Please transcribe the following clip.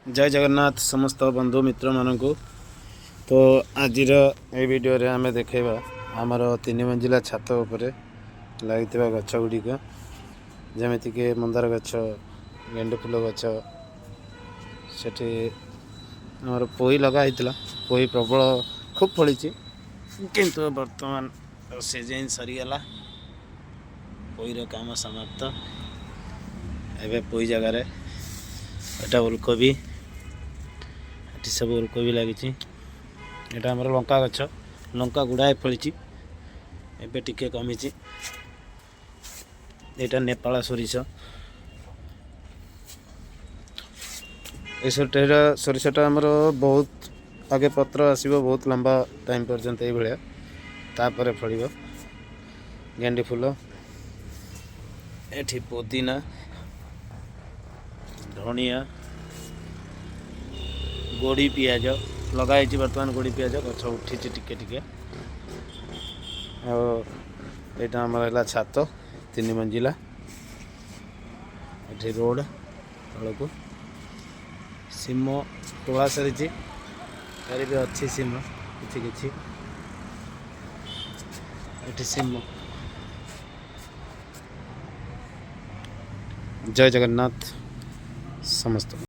जय जगन्नाथ समस्त बंधु मित्र मानक। तो आज वीडियो रे आमे देखा आमर 3 मंजिला छात उपरे लगी गछ गुड़िक जमीक मंदार गछ, गेंडे फूल गछ, सेठी आमर पोई लगा पोई प्रबल खूब फली किंतु वर्तमान सीजन सरीगला पोईर काम समाप्त। एवं पोई जगार एटा ओलकोबी ये सब ओलकोबी लगी। यहाँ आम लंका गछ, लंका गुड़ाए फली एवं टिके कमी। यहाँ नेपाल सोरिष, सोरिषटा आमर बहुत आगे पत्र आसो बहुत लंबा टाइम पर्यंत ये तापर फल गेंडी फूल एठी पुदीना धनिया गोड़ी पियाज लगाई। बर्तमान गोड़ी पियाज गछ उठी टिके टिके। यहाँ आमर छात 3 मंजिला एठी रोड तल को सीम तोला सारी भी अच्छी सीम कि सीम। जय जगन्नाथ समस्त।